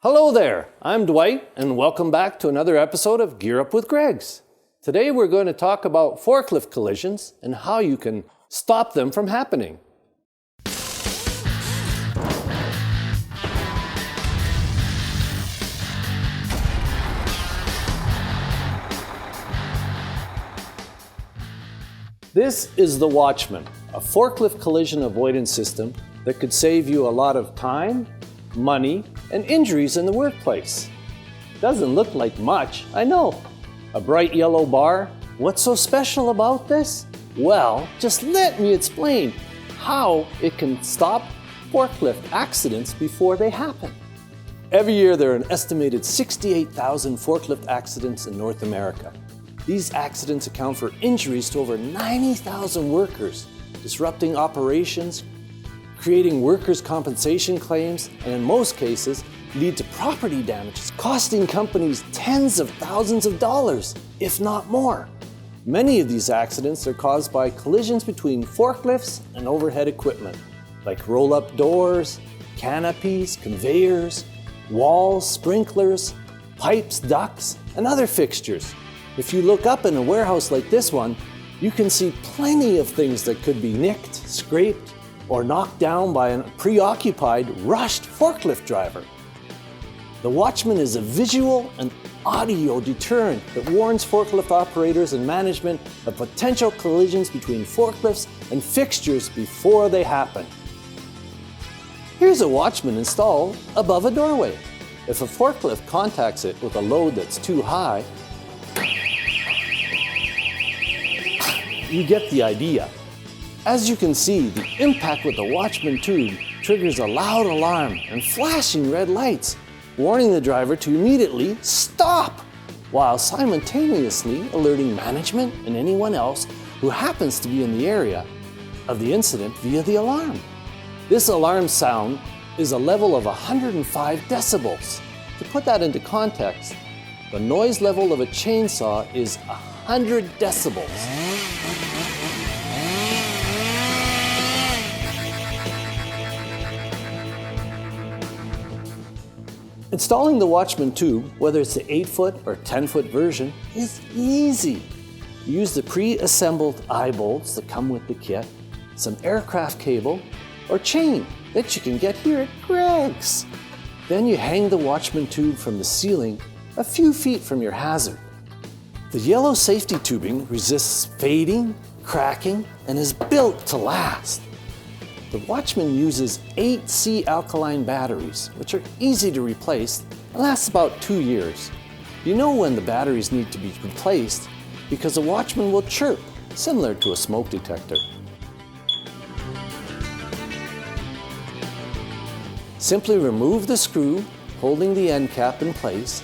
Hello there, I'm Dwight, and welcome back to another episode of Gear Up with Gregg. Today we're going to talk about forklift collisions and how you can stop them from happening. This is the Watchman, a forklift collision avoidance system that could save you a lot of time, money, and injuries in the workplace. Doesn't look like much, I know. A bright yellow bar. What's so special about this? Well, just let me explain how it can stop forklift accidents before they happen. Every year there are an estimated 68,000 forklift accidents in North America. These accidents account for injuries to over 90,000 workers, disrupting operations, creating workers' compensation claims, and in most cases, lead to property damages, costing companies tens of thousands of dollars, if not more. Many of these accidents are caused by collisions between forklifts and overhead equipment, like roll-up doors, canopies, conveyors, walls, sprinklers, pipes, ducts, and other fixtures. If you look up in a warehouse like this one, you can see plenty of things that could be nicked, scraped, or knocked down by a preoccupied, rushed forklift driver. The Watchman is a visual and audio deterrent that warns forklift operators and management of potential collisions between forklifts and fixtures before they happen. Here's a Watchman installed above a doorway. If a forklift contacts it with a load that's too high, you get the idea. As you can see, the impact with the Watchman tube triggers a loud alarm and flashing red lights, warning the driver to immediately stop, while simultaneously alerting management and anyone else who happens to be in the area of the incident via the alarm. This alarm sound is a level of 105 decibels. To put that into context, the noise level of a chainsaw is 100 decibels. Installing the Watchman tube, whether it's the 8-foot or 10-foot version, is easy. You use the pre-assembled eye bolts that come with the kit, some aircraft cable or chain that you can get here at Gregg's. Then you hang the Watchman tube from the ceiling a few feet from your hazard. The yellow safety tubing resists fading, cracking, and is built to last. The Watchman uses 8 C-alkaline batteries, which are easy to replace and last about 2 years. You know when the batteries need to be replaced because the Watchman will chirp, similar to a smoke detector. Simply remove the screw holding the end cap in place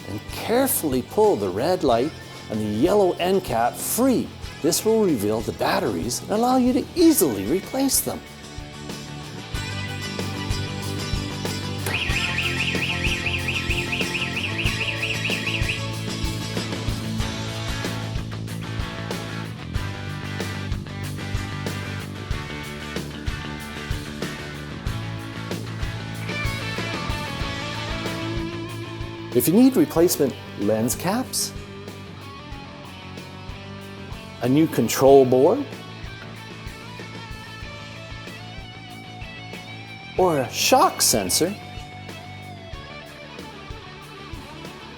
and carefully pull the red light and the yellow end cap free. This will reveal the batteries and allow you to easily replace them. If you need replacement lens caps, a new control board, or a shock sensor,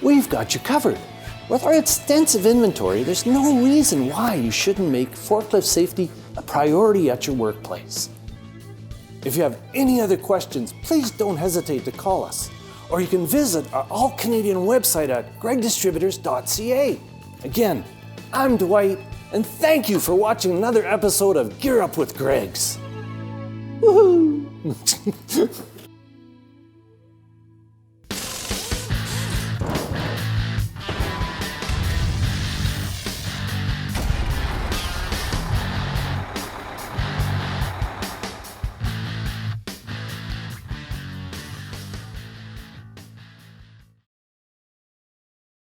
we've got you covered. With our extensive inventory, there's no reason why you shouldn't make forklift safety a priority at your workplace. If you have any other questions, please don't hesitate to call us, or you can visit our all-Canadian website at greggdistributors.ca. Again, I'm Dwight, and thank you for watching another episode of Gear Up with Gregg. Woohoo!